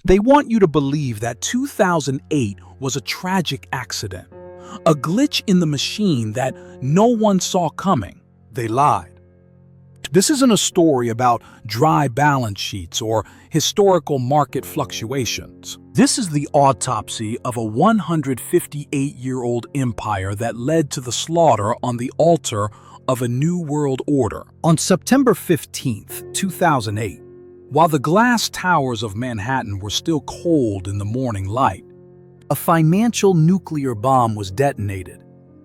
They want you to believe that 2008 was a tragic accident, a glitch in the machine that no one saw coming. They lied. This isn't a story about dry balance sheets or historical market fluctuations. This is the autopsy of a 158-year-old empire that led to the slaughter on the altar of a new world order. On September 15th, 2008, while the glass towers of Manhattan were still cold in the morning light, a financial nuclear bomb was detonated.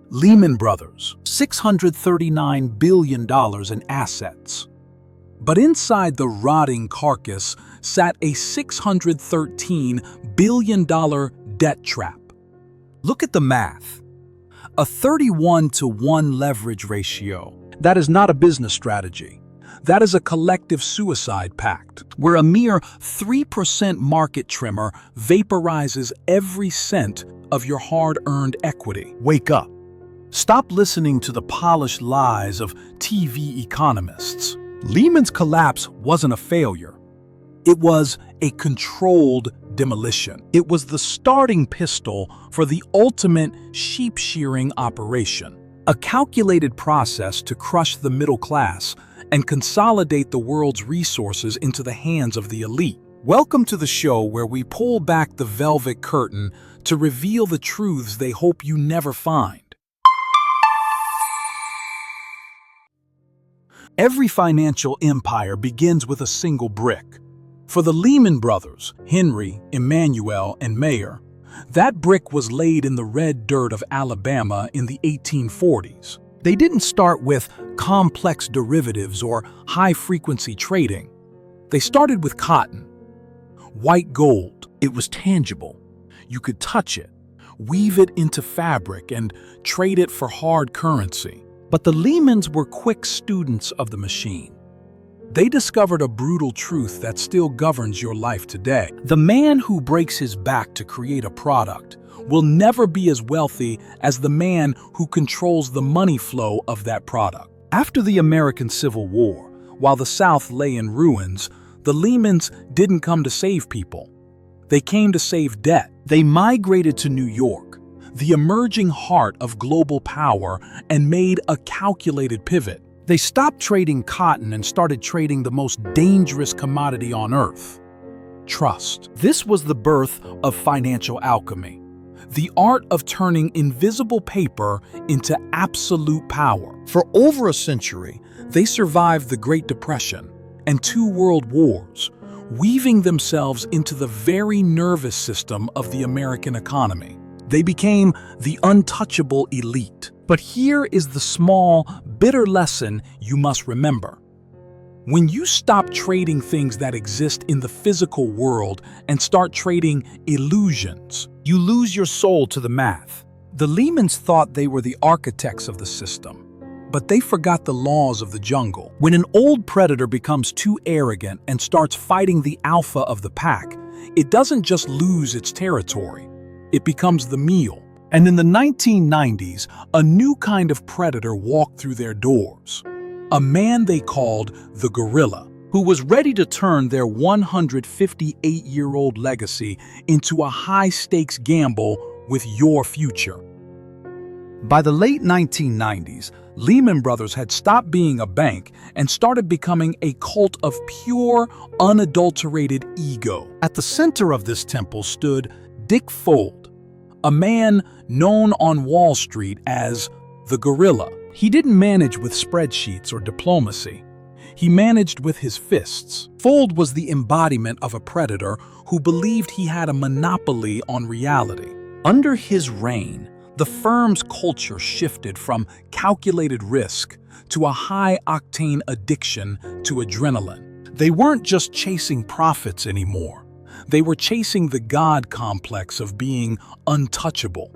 Lehman Brothers, $639 billion in assets. But inside the rotting carcass sat a $613 billion debt trap. Look at the math. A 31-to-1 leverage ratio. That is not a business strategy. That is a collective suicide pact, where a mere 3% market tremor vaporizes every cent of your hard-earned equity. Wake up. Stop listening to the polished lies of TV economists. Lehman's collapse wasn't a failure. It was a controlled demolition. It was the starting pistol for the ultimate sheep-shearing operation, a calculated process to crush the middle class and consolidate the world's resources into the hands of the elite. Welcome to the show where we pull back the velvet curtain to reveal the truths they hope you never find. Every financial empire begins with a single brick. For the Lehman Brothers, Henry, Emmanuel, and Mayer, that brick was laid in the red dirt of Alabama in the 1840s. They didn't start with complex derivatives or high-frequency trading. They started with cotton. White gold. It was tangible. You could touch it, weave it into fabric, and trade it for hard currency. But the Lehmans were quick students of the machine. They discovered a brutal truth that still governs your life today. The man who breaks his back to create a product will never be as wealthy as the man who controls the money flow of that product. After the American Civil War, while the South lay in ruins, the Lehmans didn't come to save people. They came to save debt. They migrated to New York, the emerging heart of global power, and made a calculated pivot. They stopped trading cotton and started trading the most dangerous commodity on earth: trust. This was the birth of financial alchemy, the art of turning invisible paper into absolute power. For over a century, they survived the Great Depression and 2 world wars, weaving themselves into the very nervous system of the American economy. They became the untouchable elite. But here is the small, bitter lesson you must remember. When you stop trading things that exist in the physical world and start trading illusions, you lose your soul to the math. The Lehmans thought they were the architects of the system, but they forgot the laws of the jungle. When an old predator becomes too arrogant and starts fighting the alpha of the pack, it doesn't just lose its territory. It becomes the meal. And in the 1990s, a new kind of predator walked through their doors. A man they called the gorilla, who was ready to turn their 158-year-old legacy into a high-stakes gamble with your future. By the late 1990s, Lehman Brothers had stopped being a bank and started becoming a cult of pure, unadulterated ego. At the center of this temple stood Dick Fuld, a man known on Wall Street as the gorilla. He didn't manage with spreadsheets or diplomacy. He managed with his fists. Fuld was the embodiment of a predator who believed he had a monopoly on reality. Under his reign, the firm's culture shifted from calculated risk to a high-octane addiction to adrenaline. They weren't just chasing profits anymore. They were chasing the God complex of being untouchable.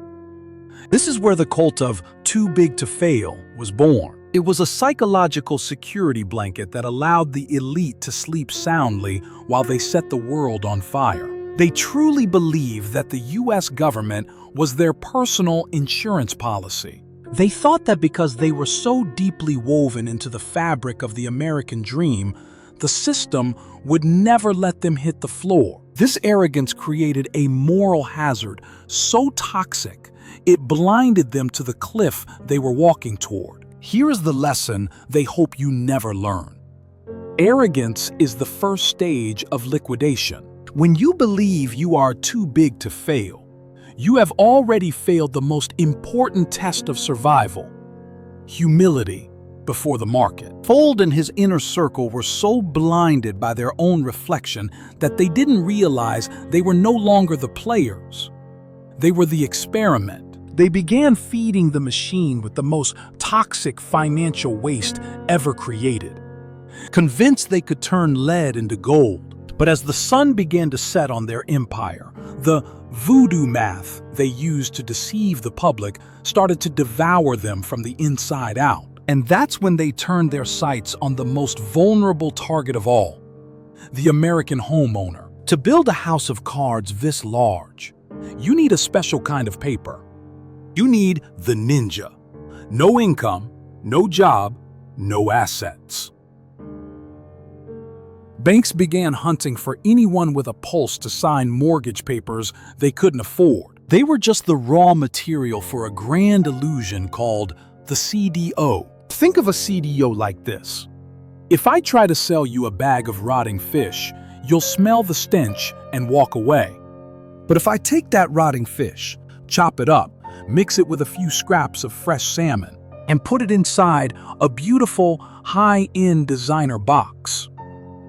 This is where the cult of too big to fail was born. It was a psychological security blanket that allowed the elite to sleep soundly while they set the world on fire. They truly believed that the US government was their personal insurance policy. They thought that because they were so deeply woven into the fabric of the American dream, the system would never let them hit the floor. This arrogance created a moral hazard so toxic, it blinded them to the cliff they were walking toward. Here is the lesson they hope you never learn. Arrogance is the first stage of liquidation. When you believe you are too big to fail, you have already failed the most important test of survival: humility before the market. Fold and his inner circle were so blinded by their own reflection that they didn't realize they were no longer the players. They were the experiment. They began feeding the machine with the most toxic financial waste ever created, convinced they could turn lead into gold. But as the sun began to set on their empire, the voodoo math they used to deceive the public started to devour them from the inside out. And that's when they turned their sights on the most vulnerable target of all, the American homeowner. To build a house of cards this large, you need a special kind of paper. You need the ninja. No income, no job, no assets. Banks began hunting for anyone with a pulse to sign mortgage papers they couldn't afford. They were just the raw material for a grand illusion called the CDO. Think of a CDO like this. If I try to sell you a bag of rotting fish, you'll smell the stench and walk away. But if I take that rotting fish, chop it up, mix it with a few scraps of fresh salmon, and put it inside a beautiful, high-end designer box,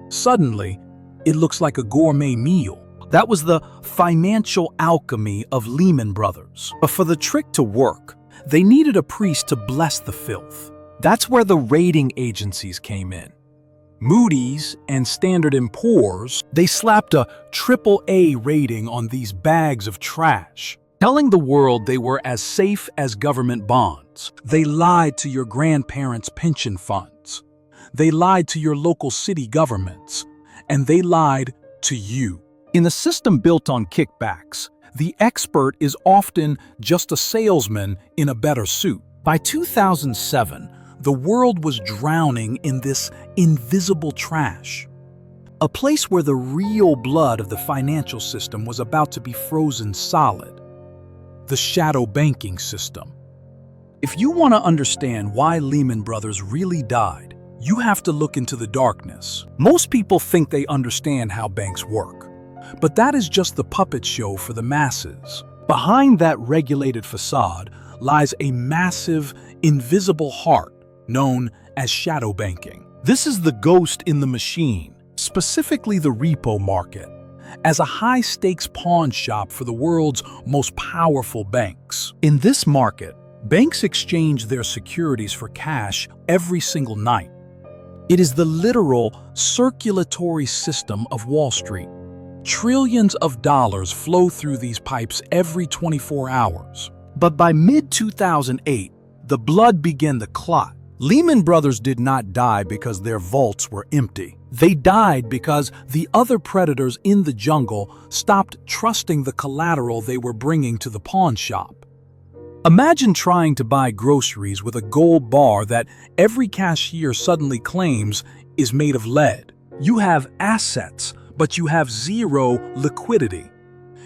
suddenly, it looks like a gourmet meal. That was the financial alchemy of Lehman Brothers. But for the trick to work, they needed a priest to bless the filth. That's where the rating agencies came in. Moody's and Standard & Poor's, they slapped a AAA rating on these bags of trash, telling the world they were as safe as government bonds. They lied to your grandparents' pension funds. They lied to your local city governments. And they lied to you. In a system built on kickbacks, the expert is often just a salesman in a better suit. By 2007, the world was drowning in this invisible trash, a place where the real blood of the financial system was about to be frozen solid: the shadow banking system. If you want to understand why Lehman Brothers really died, you have to look into the darkness. Most people think they understand how banks work, but that is just the puppet show for the masses. Behind that regulated facade lies a massive, invisible heart known as shadow banking. This is the ghost in the machine, specifically the repo market, as a high-stakes pawn shop for the world's most powerful banks. In this market, banks exchange their securities for cash every single night. It is the literal circulatory system of Wall Street. Trillions of dollars flow through these pipes every 24 hours. But by mid-2008, the blood began to clot. Lehman Brothers did not die because their vaults were empty. They died because the other predators in the jungle stopped trusting the collateral they were bringing to the pawn shop. Imagine trying to buy groceries with a gold bar that every cashier suddenly claims is made of lead. You have assets, but you have zero liquidity.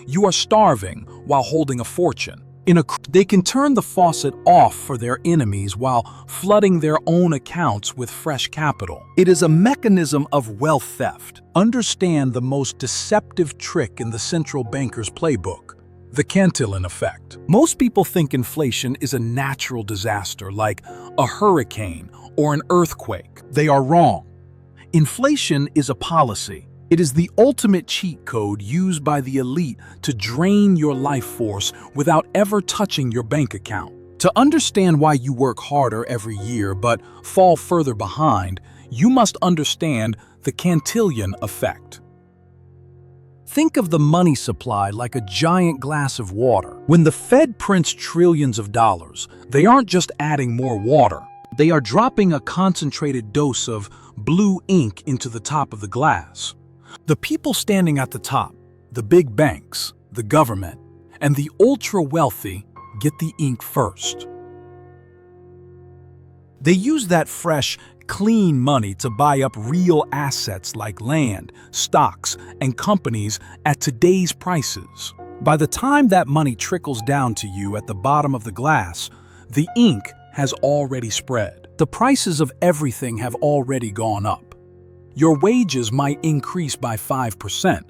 You are starving while holding a fortune. They can turn the faucet off for their enemies while flooding their own accounts with fresh capital. It is a mechanism of wealth theft. Understand the most deceptive trick in the central banker's playbook: the Cantillon Effect. Most people think inflation is a natural disaster like a hurricane or an earthquake. They are wrong. Inflation is a policy. It is the ultimate cheat code used by the elite to drain your life force without ever touching your bank account. To understand why you work harder every year but fall further behind, you must understand the Cantillon Effect. Think of the money supply like a giant glass of water. When the Fed prints trillions of dollars, they aren't just adding more water. They are dropping a concentrated dose of blue ink into the top of the glass. The people standing at the top, the big banks, the government, and the ultra-wealthy get the ink first. They use that fresh, clean money to buy up real assets like land, stocks, and companies at today's prices. By the time that money trickles down to you at the bottom of the glass, the ink has already spread. The prices of everything have already gone up. Your wages might increase by 5%,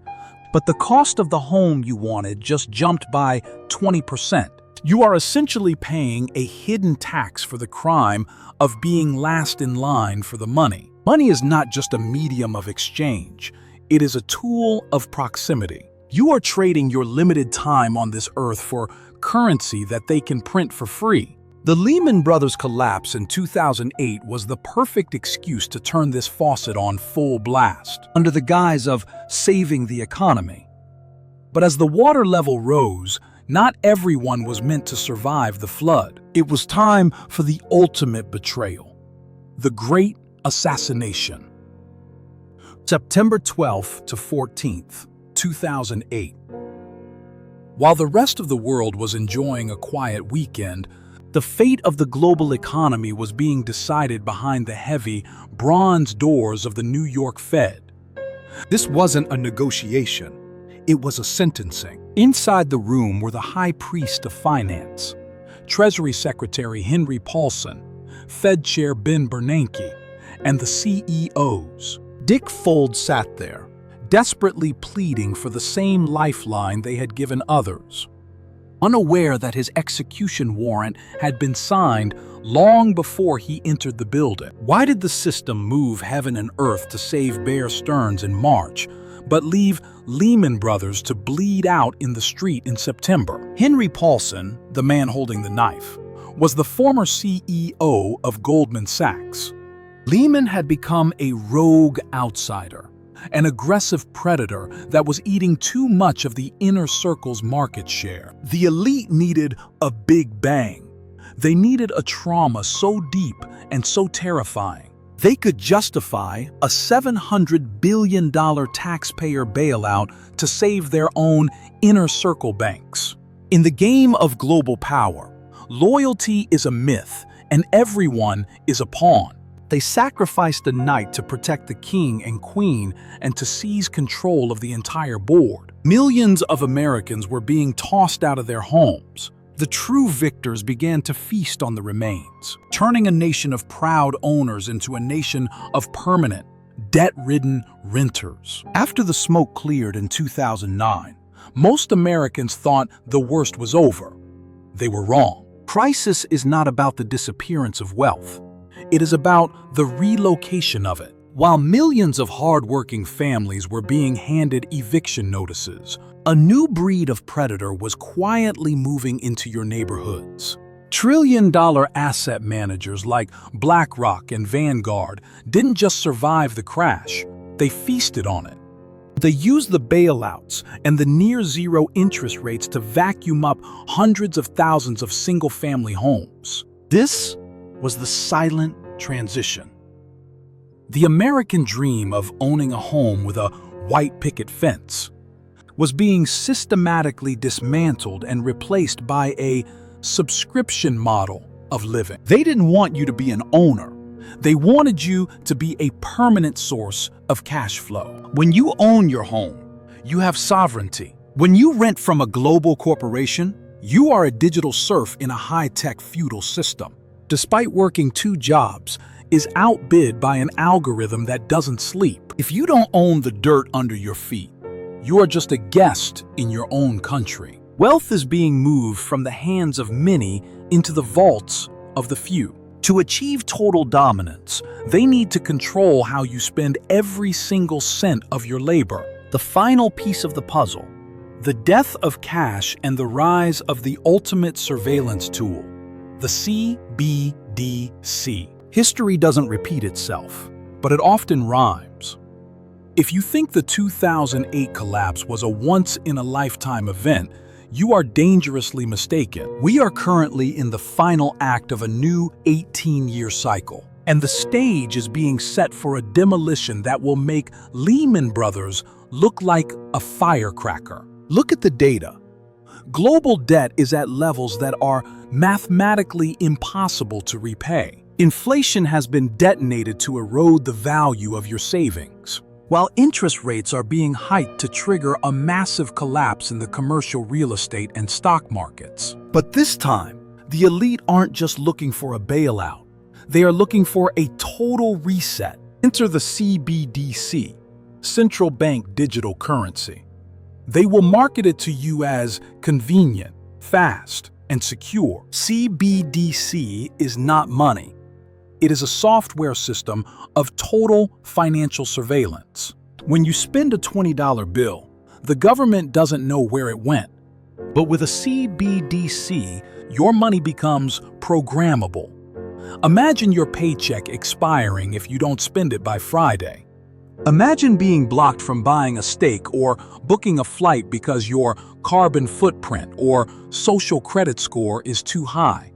but the cost of the home you wanted just jumped by 20%. You are essentially paying a hidden tax for the crime of being last in line for the money. Money is not just a medium of exchange. It is a tool of proximity. You are trading your limited time on this earth for currency that they can print for free. The Lehman Brothers collapse in 2008 was the perfect excuse to turn this faucet on full blast, under the guise of saving the economy. But as the water level rose, not everyone was meant to survive the flood. It was time for the ultimate betrayal, the Great Assassination. September 12th to 14th, 2008. While the rest of the world was enjoying a quiet weekend, the fate of the global economy was being decided behind the heavy, bronze doors of the New York Fed. This wasn't a negotiation. It was a sentencing. Inside the room were the high priest of finance, Treasury Secretary Henry Paulson, Fed Chair Ben Bernanke, and the CEOs. Dick Fuld sat there, desperately pleading for the same lifeline they had given others, unaware that his execution warrant had been signed long before he entered the building. Why did the system move heaven and earth to save Bear Stearns in March, but leave Lehman Brothers to bleed out in the street in September? Henry Paulson, the man holding the knife, was the former CEO of Goldman Sachs. Lehman had become a rogue outsider, an aggressive predator that was eating too much of the inner circle's market share. The elite needed a big bang. They needed a trauma so deep and so terrifying they could justify a $700 billion taxpayer bailout to save their own inner circle banks. In the game of global power, loyalty is a myth and everyone is a pawn. They sacrificed the night to protect the king and queen and to seize control of the entire board. Millions of Americans were being tossed out of their homes. The true victors began to feast on the remains, turning a nation of proud owners into a nation of permanent, debt-ridden renters. After the smoke cleared in 2009, most Americans thought the worst was over. They were wrong. Crisis is not about the disappearance of wealth. It is about the relocation of it. While millions of hard-working families were being handed eviction notices, a new breed of predator was quietly moving into your neighborhoods. Trillion-dollar asset managers like BlackRock and Vanguard didn't just survive the crash, they feasted on it. They used the bailouts and the near-zero interest rates to vacuum up hundreds of thousands of single-family homes. This was the silent transition. The American dream of owning a home with a white picket fence was being systematically dismantled and replaced by a subscription model of living. They didn't want you to be an owner. They wanted you to be a permanent source of cash flow. When you own your home, you have sovereignty. When you rent from a global corporation, you are a digital serf in a high-tech feudal system. Despite working 2 jobs, is outbid by an algorithm that doesn't sleep. If you don't own the dirt under your feet, you are just a guest in your own country. Wealth is being moved from the hands of many into the vaults of the few. To achieve total dominance, they need to control how you spend every single cent of your labor. The final piece of the puzzle, the death of cash and the rise of the ultimate surveillance tool, the CBDC. History doesn't repeat itself, but it often rhymes. If you think the 2008 collapse was a once-in-a-lifetime event, you are dangerously mistaken. We are currently in the final act of a new 18-year cycle, and the stage is being set for a demolition that will make Lehman Brothers look like a firecracker. Look at the data. Global debt is at levels that are mathematically impossible to repay. Inflation has been detonated to erode the value of your savings, while interest rates are being hiked to trigger a massive collapse in the commercial real estate and stock markets. But this time, the elite aren't just looking for a bailout. They are looking for a total reset. Enter the CBDC, central bank digital currency. They will market it to you as convenient, fast, and secure. CBDC is not money. It is a software system of total financial surveillance. When you spend a $20 bill, the government doesn't know where it went. But with a CBDC, your money becomes programmable. Imagine your paycheck expiring if you don't spend it by Friday. Imagine being blocked from buying a steak or booking a flight because your carbon footprint or social credit score is too high.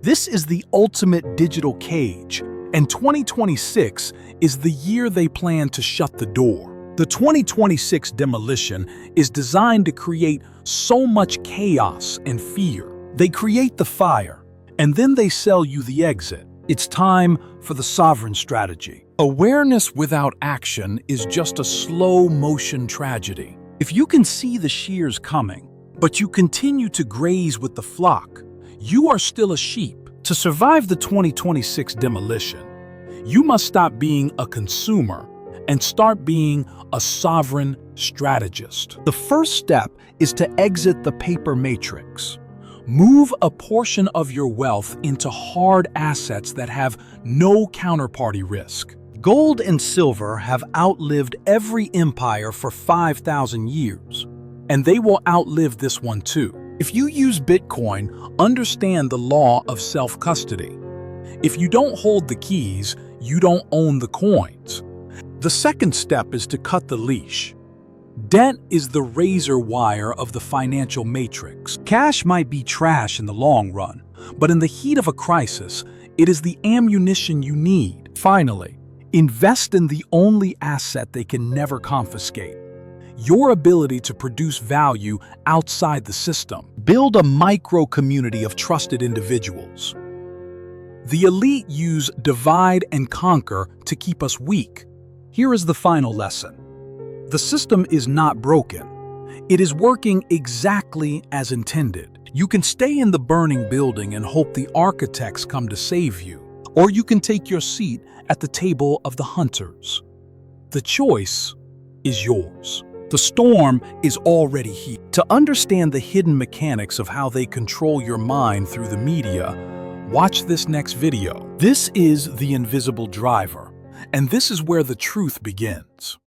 This is the ultimate digital cage, and 2026 is the year they plan to shut the door. The 2026 demolition is designed to create so much chaos and fear. They create the fire, and then they sell you the exit. It's time for the sovereign strategy. Awareness without action is just a slow-motion tragedy. If you can see the shears coming, but you continue to graze with the flock, you are still a sheep. To survive the 2026 demolition, you must stop being a consumer and start being a sovereign strategist. The first step is to exit the paper matrix. Move a portion of your wealth into hard assets that have no counterparty risk. Gold and silver have outlived every empire for 5,000 years, and they will outlive this one too. If you use Bitcoin, understand the law of self-custody. If you don't hold the keys, you don't own the coins. The second step is to cut the leash. Debt is the razor wire of the financial matrix. Cash might be trash in the long run, but in the heat of a crisis, it is the ammunition you need. Finally, invest in the only asset they can never confiscate: your ability to produce value outside the system. Build a micro-community of trusted individuals. The elite use divide and conquer to keep us weak. Here is the final lesson. The system is not broken. It is working exactly as intended. You can stay in the burning building and hope the architects come to save you, or you can take your seat at the table of the hunters. The choice is yours. The storm is already here. To understand the hidden mechanics of how they control your mind through the media, watch this next video. This is the invisible driver, and this is where the truth begins.